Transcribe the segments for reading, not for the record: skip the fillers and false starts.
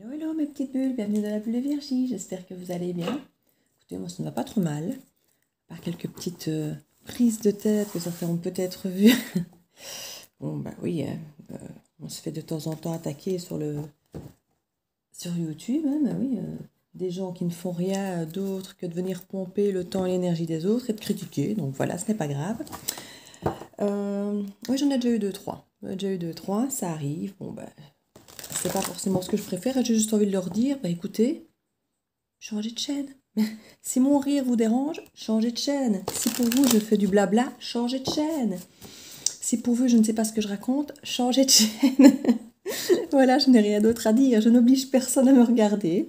Hello, hello mes petites bulles, bienvenue dans la bulle de Virgie, j'espère que vous allez bien. Écoutez, moi ça ne va pas trop mal, par quelques petites prises de tête que certains ont peut-être vues. Bon bah oui, on se fait de temps en temps attaquer sur YouTube, hein, bah oui, des gens qui ne font rien d'autre que de venir pomper le temps et l'énergie des autres et de critiquer, donc voilà, ce n'est pas grave. Oui, j'en ai déjà eu deux, trois, ça arrive, bon bah... C'est pas forcément ce que je préfère, j'ai juste envie de leur dire, bah écoutez, changez de chaîne. Si mon rire vous dérange, changez de chaîne. Si pour vous je fais du blabla, changez de chaîne. Si pour vous je ne sais pas ce que je raconte, changez de chaîne. Voilà, je n'ai rien d'autre à dire, je n'oblige personne à me regarder.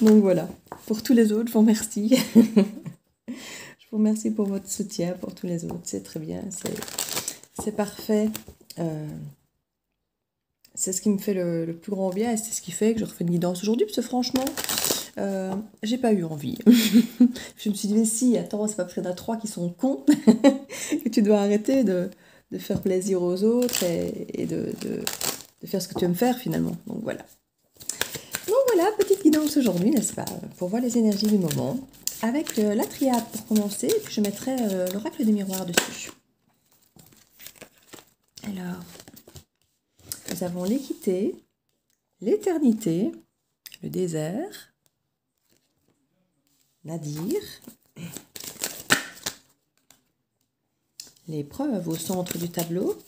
Donc voilà, pour tous les autres, je vous remercie. Je vous remercie pour votre soutien, pour tous les autres, c'est très bien, c'est parfait. C'est ce qui me fait le plus grand bien et c'est ce qui fait que je refais une guidance aujourd'hui, parce que franchement, j'ai pas eu envie. Je me suis dit, mais si, attends, c'est pas parce qu'il y en a 3 qui sont cons que tu dois arrêter de faire plaisir aux autres et de faire ce que tu aimes faire finalement. Donc voilà. Donc voilà, petite guidance aujourd'hui, n'est-ce pas, pour voir les énergies du moment. Avec la triade pour commencer, puis je mettrai l'oracle des miroirs dessus. Alors... Nous avons l'équité, l'éternité, le désert, Nadir, l'épreuve au centre du tableau,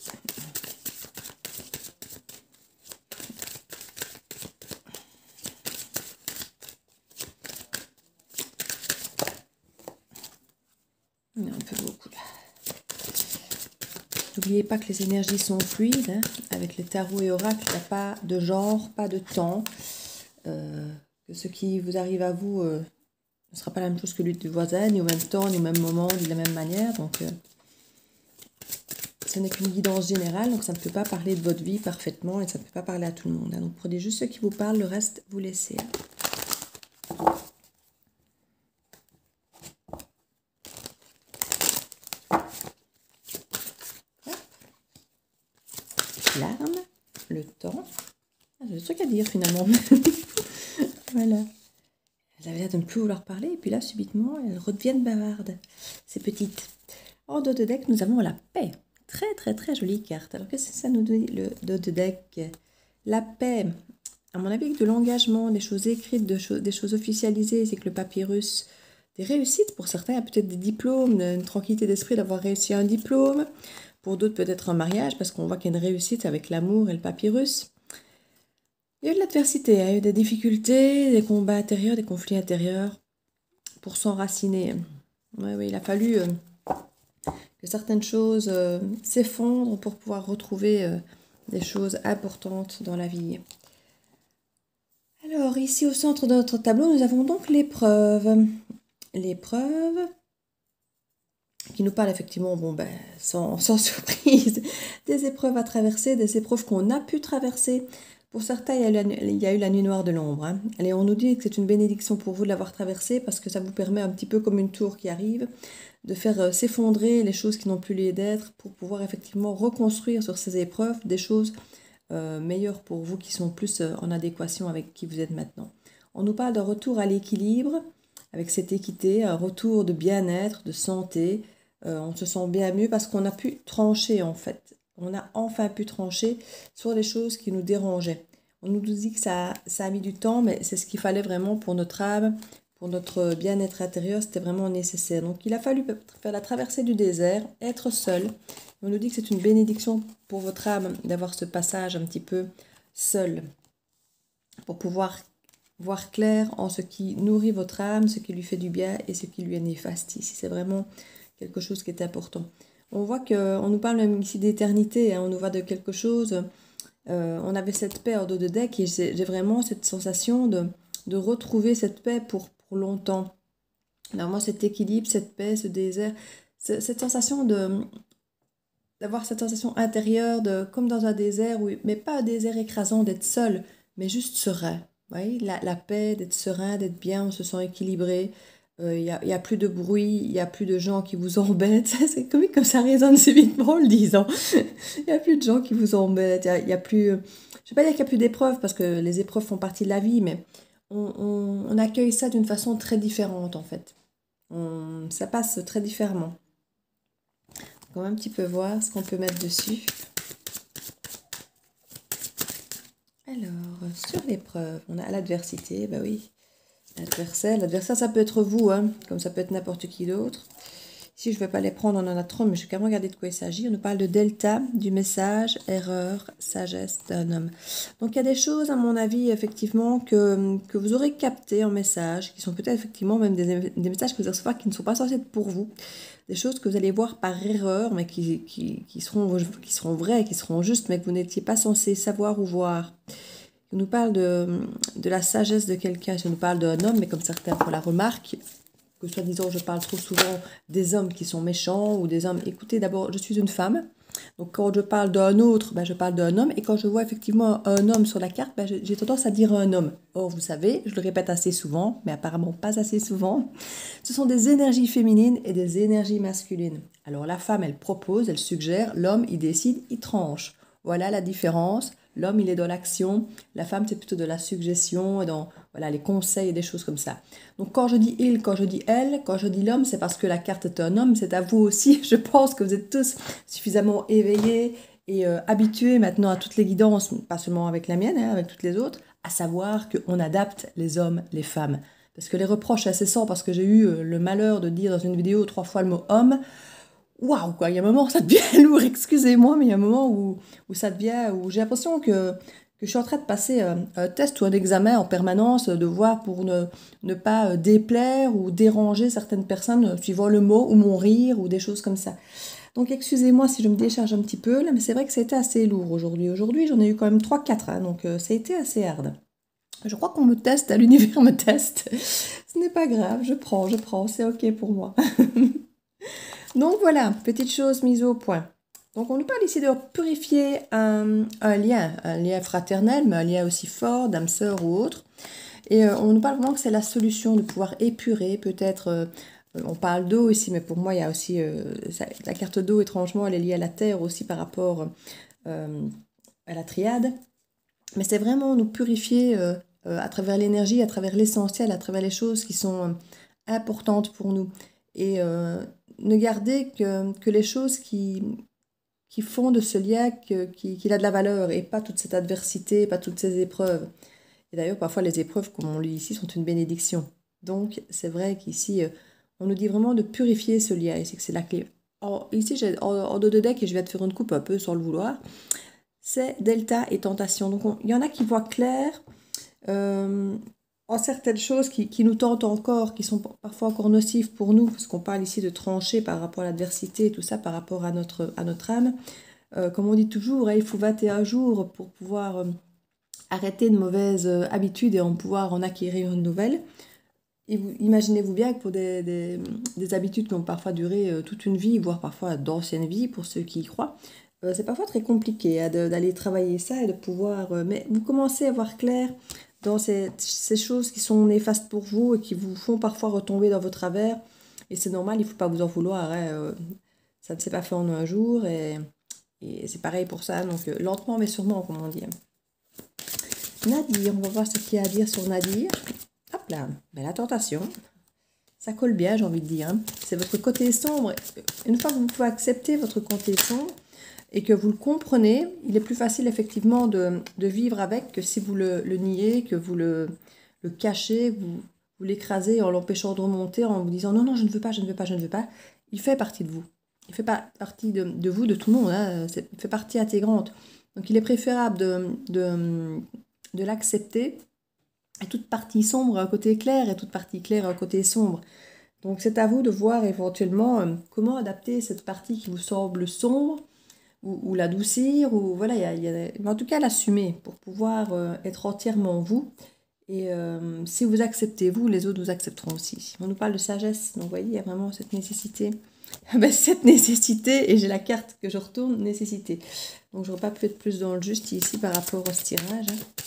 il y en a un peu beaucoup là. N'oubliez pas que les énergies sont fluides, hein. Avec les tarots et oracles, il n'y a pas de genre, pas de temps. Que ce qui vous arrive à vous ne sera pas la même chose que lui du voisin, ni au même temps, ni au même moment, ni de la même manière. Donc, ce n'est qu'une guidance générale, donc ça ne peut pas parler de votre vie parfaitement et ça ne peut pas parler à tout le monde. Hein. Donc, prenez juste ce qui vous parle, le reste, vous laissez. L'arme, le temps. Ah, j'ai des trucs à dire finalement. Voilà. Elles avaient l'air de ne plus vouloir parler et puis là, subitement, elles redeviennent bavardes. Ces petites. En dos de deck, nous avons la paix. Très très très jolie carte. Alors qu'est-ce que ça nous dit le dos de deck? La paix, à mon avis, avec de l'engagement, des choses écrites, des choses officialisées, c'est que le papyrus, des réussites pour certains, il y a peut-être des diplômes, une tranquillité d'esprit d'avoir réussi un diplôme. Pour d'autres, peut-être un mariage, parce qu'on voit qu'il y a une réussite avec l'amour et le papyrus. Il y a eu de l'adversité, il y a eu des difficultés, des combats intérieurs, des conflits intérieurs pour s'enraciner. Oui, il a fallu que certaines choses s'effondrent pour pouvoir retrouver des choses importantes dans la vie. Alors, ici au centre de notre tableau, nous avons donc l'épreuve. L'épreuve qui nous parle effectivement, bon ben, sans surprise, des épreuves à traverser, des épreuves qu'on a pu traverser. Pour certains, il y a eu la nuit noire de l'ombre. Hein. Et on nous dit que c'est une bénédiction pour vous de l'avoir traversée parce que ça vous permet un petit peu comme une tour qui arrive, de faire s'effondrer les choses qui n'ont plus lieu d'être pour pouvoir effectivement reconstruire sur ces épreuves des choses meilleures pour vous qui sont plus en adéquation avec qui vous êtes maintenant. On nous parle d'un retour à l'équilibre avec cette équité, un retour de bien-être, de santé. On se sent bien mieux parce qu'on a pu trancher en fait. On a enfin pu trancher sur les choses qui nous dérangeaient. On nous dit que ça a mis du temps, mais c'est ce qu'il fallait vraiment pour notre âme, pour notre bien-être intérieur, c'était vraiment nécessaire. Donc il a fallu faire la traversée du désert, être seul. On nous dit que c'est une bénédiction pour votre âme d'avoir ce passage un petit peu seul, pour pouvoir voir clair en ce qui nourrit votre âme, ce qui lui fait du bien et ce qui lui est néfaste. Ici, c'est vraiment quelque chose qui est important. On voit qu'on nous parle même ici d'éternité, hein, on nous voit de quelque chose. On avait cette paix en dos de deck et j'ai vraiment cette sensation de retrouver cette paix pour longtemps. Alors moi, cet équilibre, cette paix, ce désert, cette sensation d'avoir cette sensation intérieure, comme dans un désert, mais pas un désert écrasant d'être seul, mais juste serein. Vous voyez, la paix, d'être serein, d'être bien, on se sent équilibré. Il y a plus de bruit, il n'y a plus de gens qui vous embêtent. C'est comme ça résonne subitement en le disant. Il n'y a plus de gens qui vous embêtent. Il y a plus... Je ne vais pas dire qu'il n'y a plus d'épreuves, parce que les épreuves font partie de la vie, mais on accueille ça d'une façon très différente, en fait. Ça passe très différemment. On va un petit peu voir ce qu'on peut mettre dessus. Alors, sur l'épreuve, on a l'adversité, bah oui. L'adversaire, ça peut être vous, hein, comme ça peut être n'importe qui d'autre. Ici, je ne vais pas les prendre, on en a trop, mais je vais quand même regarder de quoi il s'agit. On nous parle de delta, du message, erreur, sagesse d'un homme. Donc, il y a des choses, à mon avis, effectivement, que vous aurez captées en message, qui sont peut-être effectivement même des messages que vous allez recevoir qui ne sont pas censés être pour vous. Des choses que vous allez voir par erreur, mais qui seront vraies, qui seront justes, mais que vous n'étiez pas censé savoir ou voir. On nous parle de la sagesse de quelqu'un, on nous parle d'un homme, mais comme certains pour la remarque, que soi-disant je parle trop souvent des hommes qui sont méchants ou des hommes. Écoutez, d'abord, je suis une femme, donc quand je parle d'un autre, ben, je parle d'un homme, et quand je vois effectivement un homme sur la carte, ben, j'ai tendance à dire un homme. Or, vous savez, je le répète assez souvent, mais apparemment pas assez souvent, ce sont des énergies féminines et des énergies masculines. Alors la femme, elle propose, elle suggère, l'homme, il décide, il tranche. Voilà la différence. L'homme, il est dans l'action. La femme, c'est plutôt de la suggestion et dans voilà, les conseils et des choses comme ça. Donc, quand je dis il, quand je dis elle, quand je dis l'homme, c'est parce que la carte est un homme. C'est à vous aussi. Je pense que vous êtes tous suffisamment éveillés et habitués maintenant à toutes les guidances, pas seulement avec la mienne, hein, avec toutes les autres, à savoir qu'on adapte les hommes, les femmes. Parce que les reproches incessants, parce que j'ai eu le malheur de dire dans une vidéo 3 fois le mot homme, waouh, quoi, il y a un moment où ça devient lourd, excusez-moi, mais il y a un moment où ça devient, où j'ai l'impression que je suis en train de passer un test ou un examen en permanence, de voir pour ne pas déplaire ou déranger certaines personnes suivant le mot ou mon rire ou des choses comme ça. Donc excusez-moi si je me décharge un petit peu, là, mais c'est vrai que c'était assez lourd aujourd'hui. Aujourd'hui, j'en ai eu quand même 3-4, hein, donc ça a été assez hard. Je crois qu'on me teste, à l'univers me teste. Ce n'est pas grave, je prends, c'est ok pour moi. Donc voilà, petite chose mise au point. Donc on nous parle ici de purifier un lien fraternel, mais un lien aussi fort, d'âme sœur ou autre. Et on nous parle vraiment que c'est la solution de pouvoir épurer, peut-être, on parle d'eau ici, mais pour moi il y a aussi, la carte d'eau étrangement, elle est liée à la terre aussi par rapport à la triade. Mais c'est vraiment nous purifier à travers l'énergie, à travers l'essentiel, à travers les choses qui sont importantes pour nous. Et ne garder que les choses qui font de ce lien qu'il a de la valeur et pas toute cette adversité, pas toutes ces épreuves. Et d'ailleurs, parfois, les épreuves, comme on lit ici, sont une bénédiction. Donc, c'est vrai qu'ici, on nous dit vraiment de purifier ce lien. Et c'est que c'est la clé. Alors, ici, j'ai en dos de deck, et je vais te faire une coupe un peu sans le vouloir, c'est Delta et Tentation. Donc, il y en a qui voient clair en certaines choses qui nous tentent encore, qui sont parfois encore nocives pour nous, parce qu'on parle ici de trancher par rapport à l'adversité et tout ça, par rapport à notre âme. Comme on dit toujours, hein, il faut 21 jours pour pouvoir arrêter de mauvaises habitudes et en pouvoir en acquérir une nouvelle. Et imaginez-vous bien que pour des habitudes qui ont parfois duré toute une vie, voire parfois d'anciennes vies, pour ceux qui y croient, c'est parfois très compliqué hein, d'aller travailler ça et de pouvoir... mais vous commencez à voir clair dans ces choses qui sont néfastes pour vous et qui vous font parfois retomber dans vos travers. Et c'est normal, il ne faut pas vous en vouloir. Hein, ça ne s'est pas fait en un jour et c'est pareil pour ça. Donc lentement mais sûrement, comme on dit. Nadir, on va voir ce qu'il y a à dire sur Nadir. Hop là, ben, la tentation. Ça colle bien, j'ai envie de dire. Hein. C'est votre côté sombre. Une fois que vous pouvez accepter votre côté sombre et que vous le comprenez, il est plus facile effectivement de vivre avec que si vous le niez, que vous le cachez, que vous l'écrasez en l'empêchant de remonter, en vous disant non, non, je ne veux pas, je ne veux pas, je ne veux pas. Il fait partie de vous. Il fait pas partie de vous, de tout le monde. Hein. Il fait partie intégrante. Donc il est préférable de l'accepter. Et toute partie sombre a un côté clair et toute partie claire a un côté sombre. Donc c'est à vous de voir éventuellement comment adapter cette partie qui vous semble sombre ou l'adoucir, ou voilà, mais en tout cas l'assumer pour pouvoir être entièrement vous. Et si vous acceptez vous, les autres vous accepteront aussi. On nous parle de sagesse, donc vous voyez, il y a vraiment cette nécessité. Ben, cette nécessité, et j'ai la carte que je retourne, nécessité. Donc je n'aurais pas pu être plus dans le juste ici par rapport au tirage. Hein.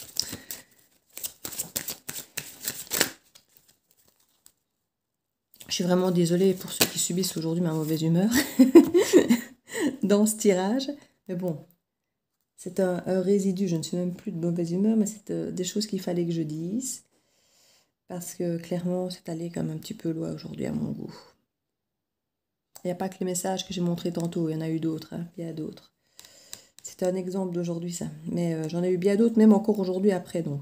Je suis vraiment désolée pour ceux qui subissent aujourd'hui ma mauvaise humeur dans ce tirage. Mais bon, C'est un résidu, je ne suis même plus de mauvaise humeur, mais c'est des choses qu'il fallait que je dise. Parce que clairement, c'est allé comme un petit peu loin aujourd'hui à mon goût. Il n'y a pas que les messages que j'ai montrés tantôt, il y en a eu d'autres, hein, bien d'autres. C'était un exemple d'aujourd'hui ça. Mais j'en ai eu bien d'autres, même encore aujourd'hui après, donc...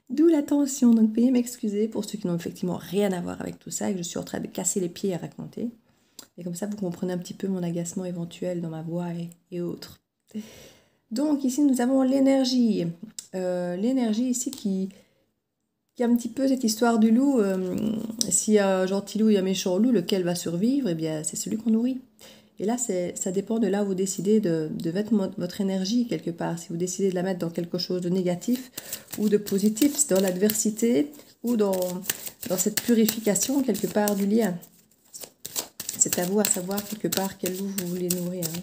D'où la tension, donc veuillez m'excuser pour ceux qui n'ont effectivement rien à voir avec tout ça et que je suis en train de casser les pieds à raconter. Et comme ça, vous comprenez un petit peu mon agacement éventuel dans ma voix et autres. Donc ici, nous avons l'énergie. L'énergie ici qui a un petit peu cette histoire du loup. S'il y a un gentil loup et un méchant loup, lequel va survivre? Eh bien, c'est celui qu'on nourrit. Et là, ça dépend de là où vous décidez de mettre votre énergie quelque part. Si vous décidez de la mettre dans quelque chose de négatif ou de positif, dans l'adversité ou dans cette purification quelque part du lien. C'est à vous à savoir quelque part quel loup vous voulez nourrir. Hein.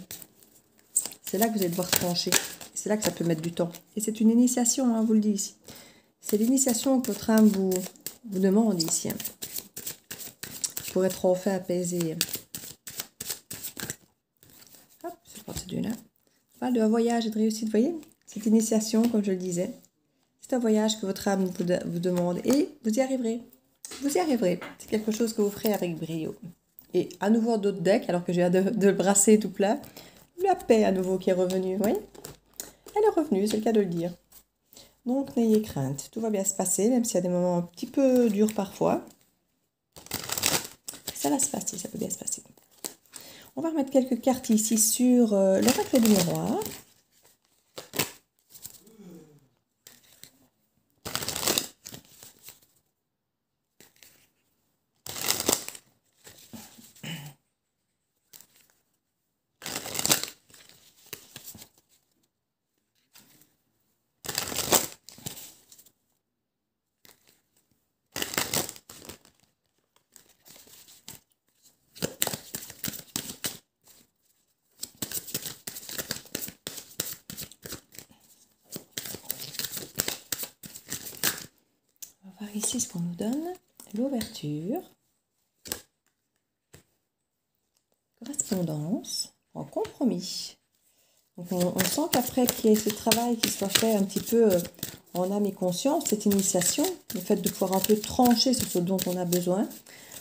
C'est là que vous allez devoir trancher. C'est là que ça peut mettre du temps. Et c'est une initiation, hein, vous le dis ici. C'est l'initiation que votre âme vous demande ici. Hein, pour être enfin apaisé. Hop, c'est parti de là. On parle d'un voyage et de réussite, vous voyez. Cette initiation, comme je le disais, c'est un voyage que votre âme vous demande et vous y arriverez. Vous y arriverez. C'est quelque chose que vous ferez avec brio. Et à nouveau d'autres decks, alors que j'ai hâte de le brasser tout plat. La paix à nouveau qui est revenue, vous voyez. Elle est revenue, c'est le cas de le dire. Donc n'ayez crainte, tout va bien se passer, même s'il y a des moments un petit peu durs parfois. Ça va se passer, ça peut bien se passer. On va remettre quelques cartes ici sur l'oracle du miroir. On va voir ici ce qu'on nous donne. L'ouverture. Correspondance. En compromis. Donc on sent qu'après qu'il y ait ce travail qui soit fait un petit peu en âme et conscience, cette initiation, le fait de pouvoir un peu trancher sur ce dont on a besoin,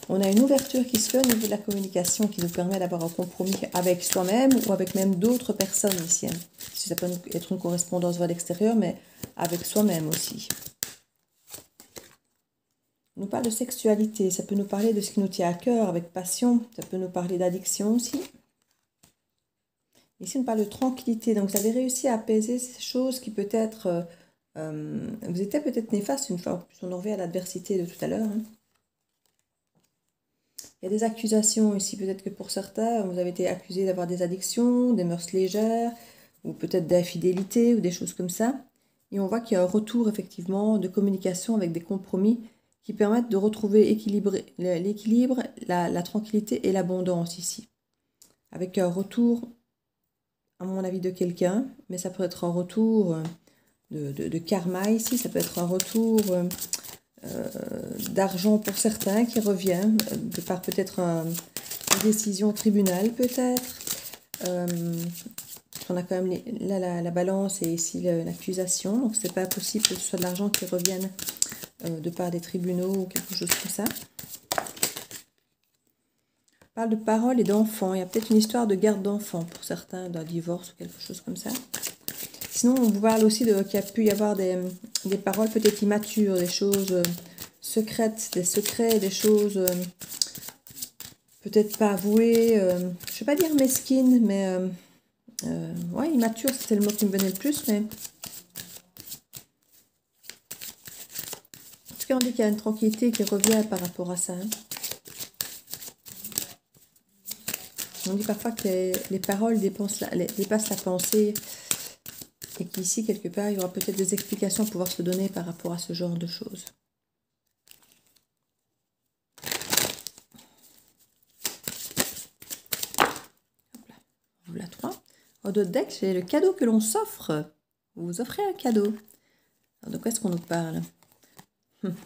on a une ouverture qui se fait au niveau de la communication qui nous permet d'avoir un compromis avec soi-même ou avec même d'autres personnes ici. Hein. Ça peut être une correspondance vers l'extérieur, mais avec soi-même aussi. On nous parle de sexualité, ça peut nous parler de ce qui nous tient à cœur avec passion, ça peut nous parler d'addiction aussi. Ici, on parle de tranquillité. Donc, vous avez réussi à apaiser ces choses qui peut-être... vous étiez peut-être néfaste une fois. On en revient à l'adversité de tout à l'heure. Hein. Il y a des accusations ici. Peut-être que pour certains, vous avez été accusé d'avoir des addictions, des mœurs légères, ou peut-être d'infidélité, ou des choses comme ça. Et on voit qu'il y a un retour, effectivement, de communication avec des compromis qui permettent de retrouver l'équilibre, la tranquillité et l'abondance ici. Avec un retour... à mon avis, de quelqu'un, mais ça peut être un retour de karma ici, ça peut être un retour d'argent pour certains qui revient, de par peut-être une décision au tribunal, peut-être. On a quand même là la balance et ici l'accusation, donc c'est pas possible que ce soit de l'argent qui revienne de par des tribunaux ou quelque chose comme ça. On parle de paroles et d'enfants. Il y a peut-être une histoire de garde d'enfants pour certains, d'un divorce ou quelque chose comme ça. Sinon, on vous parle aussi qu'il y a pu y avoir des paroles peut-être immatures, des choses secrètes, des secrets, des choses peut-être pas avouées. Je ne vais pas dire mesquines, mais ouais, immature, c'était le mot qui me venait le plus. Mais en tout cas, on dit qu'il y a une tranquillité qui revient par rapport à ça. Hein. On dit parfois que les paroles dépassent la pensée et qu'ici, quelque part, il y aura peut-être des explications à pouvoir se donner par rapport à ce genre de choses. Hop là, on ouvre la 3. En d'autres decks, c'est le cadeau que l'on s'offre. Vous vous offrez un cadeau. Alors, de quoi est-ce qu'on nous parle?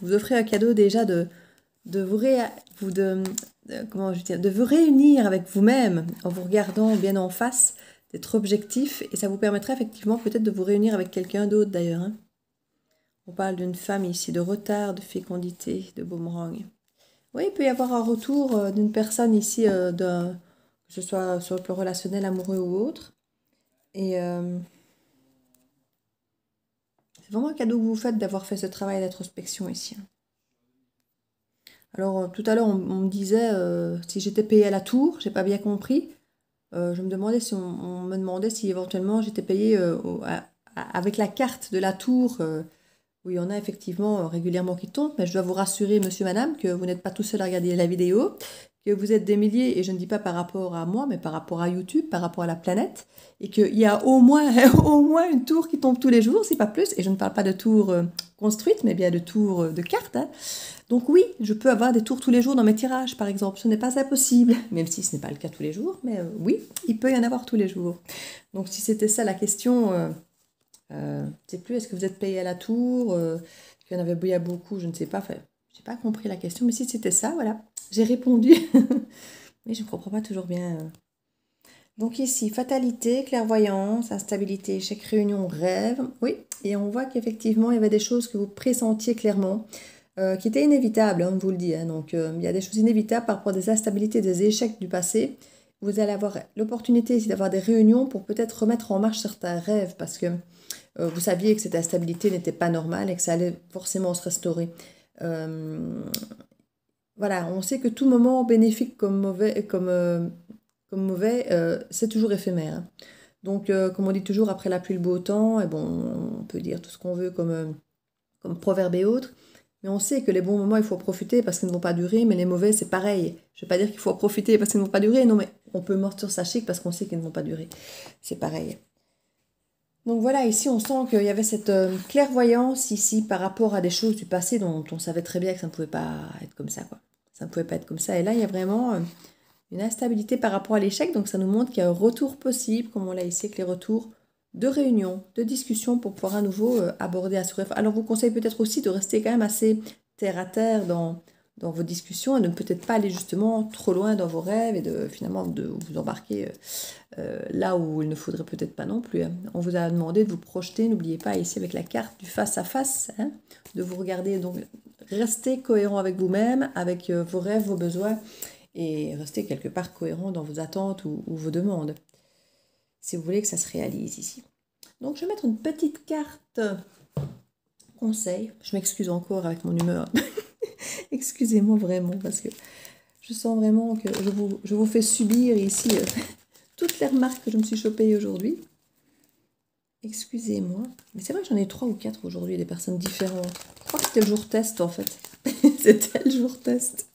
Vous offrez un cadeau déjà de vous réunir avec vous-même en vous regardant bien en face d'être objectif et ça vous permettra effectivement peut-être de vous réunir avec quelqu'un d'autre d'ailleurs. Hein. On parle d'une femme ici, de retard, de fécondité, de boomerang. Oui, il peut y avoir un retour d'une personne ici, que ce soit sur le plan relationnel, amoureux ou autre. Et c'est vraiment un cadeau que vous faites d'avoir fait ce travail d'introspection ici. Hein. Alors, tout à l'heure, on me disait si j'étais payée à la tour, j'ai pas bien compris. Je me demandais si on me demandait si éventuellement j'étais payée avec la carte de la tour, où il y en a effectivement régulièrement qui tombent, mais je dois vous rassurer, monsieur, madame, que vous n'êtes pas tout seul à regarder la vidéo, que vous êtes des milliers, et je ne dis pas par rapport à moi, mais par rapport à YouTube, par rapport à la planète, et qu'il y a au moins, au moins une tour qui tombe tous les jours, si pas plus, et je ne parle pas de tours construites, mais bien de tours de cartes. Hein. Donc oui, je peux avoir des tours tous les jours dans mes tirages, par exemple. Ce n'est pas impossible, même si ce n'est pas le cas tous les jours, mais oui, il peut y en avoir tous les jours. Donc si c'était ça la question, je ne sais plus, est-ce que vous êtes payé à la tour, qu'il y en avait bien beaucoup, je ne sais pas, enfin, je n'ai pas compris la question, mais si c'était ça, voilà, j'ai répondu. Mais je ne comprends pas toujours bien. Donc ici, fatalité, clairvoyance, instabilité, échec, réunion, rêve. Oui, et on voit qu'effectivement, il y avait des choses que vous pressentiez clairement, qui étaient inévitables, hein, on vous le dit. Hein. Donc il y a des choses inévitables par rapport à des instabilités, des échecs du passé. Vous allez avoir l'opportunité ici d'avoir des réunions pour peut-être remettre en marche certains rêves, parce que vous saviez que cette instabilité n'était pas normale et que ça allait forcément se restaurer. Voilà, on sait que tout moment bénéfique comme mauvais, c'est toujours éphémère. Hein. Donc, comme on dit toujours, après la pluie, le beau temps, et bon, on peut dire tout ce qu'on veut comme proverbe et autres, mais on sait que les bons moments, il faut en profiter parce qu'ils ne vont pas durer, mais les mauvais, c'est pareil. Je ne vais pas dire qu'il faut en profiter parce qu'ils ne vont pas durer, non, mais on peut mordre sur sa chic parce qu'on sait qu'ils ne vont pas durer. C'est pareil. Donc voilà, ici on sent qu'il y avait cette clairvoyance ici par rapport à des choses du passé dont on savait très bien que ça ne pouvait pas être comme ça, quoi. Ça ne pouvait pas être comme ça. Et là, il y a vraiment une instabilité par rapport à l'échec, donc ça nous montre qu'il y a un retour possible, comme on l'a ici avec les retours de réunion, de discussion pour pouvoir à nouveau aborder à ce rêve. Alors, je vous conseille peut-être aussi de rester quand même assez terre à terre dans vos discussions et de ne peut-être pas aller justement trop loin dans vos rêves et de finalement de vous embarquer là où il ne faudrait peut-être pas non plus. Hein. On vous a demandé de vous projeter, n'oubliez pas ici avec la carte du face-à-face, hein, de vous regarder, donc restez cohérent avec vous-même, avec vos rêves, vos besoins et restez quelque part cohérent dans vos attentes ou vos demandes, si vous voulez que ça se réalise ici. Donc je vais mettre une petite carte conseil. Je m'excuse encore avec mon humeur. Excusez-moi vraiment parce que je sens vraiment que je vous fais subir ici toutes les remarques que je me suis chopées aujourd'hui. Excusez-moi. Mais c'est vrai que j'en ai 3 ou 4 aujourd'hui, des personnes différentes. Je crois que c'était le jour test en fait. C'était le jour test.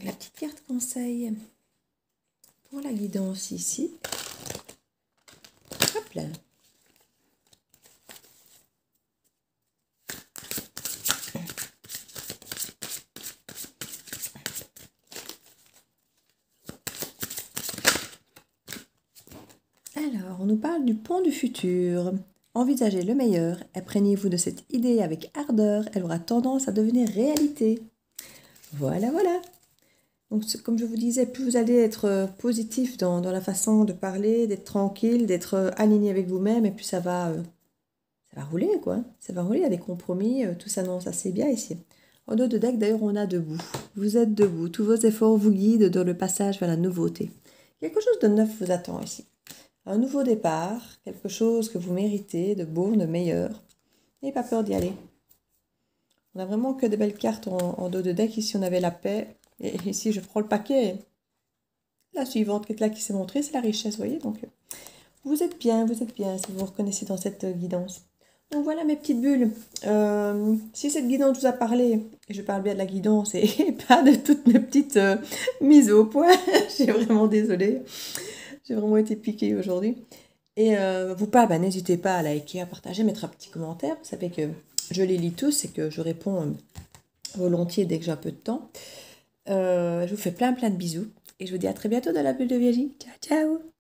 La petite carte conseil pour la guidance ici. Hop là. Alors, on nous parle du pont du futur. Envisagez le meilleur, imprégnez-vous de cette idée avec ardeur, elle aura tendance à devenir réalité. Voilà, voilà. Donc, comme je vous disais, plus vous allez être positif dans la façon de parler, d'être tranquille, d'être aligné avec vous-même, et puis ça va rouler, quoi. Ça va rouler, il y a des compromis, tout s'annonce assez bien ici. En dos de deck, d'ailleurs, on a debout. Vous êtes debout, tous vos efforts vous guident dans le passage vers la nouveauté. Quelque chose de neuf vous attend ici. Un nouveau départ, quelque chose que vous méritez, de beau, de meilleur. N'ayez pas peur d'y aller. On a vraiment que des belles cartes en dos de deck. Ici, on avait la paix. Et ici, je prends le paquet. La suivante qui est là qui s'est montrée, c'est la richesse, vous voyez. Donc, vous êtes bien si vous vous reconnaissez dans cette guidance. Donc voilà mes petites bulles. Si cette guidance vous a parlé, et je parle bien de la guidance et pas de toutes mes petites mises au point, je suis vraiment désolée. J'ai vraiment été piquée aujourd'hui. Et vous parle, n'hésitez pas à liker, à partager, mettre un petit commentaire. Vous savez que je les lis tous et que je réponds volontiers dès que j'ai un peu de temps. Je vous fais plein de bisous. Et je vous dis à très bientôt dans la bulle de Virginie. Ciao, ciao!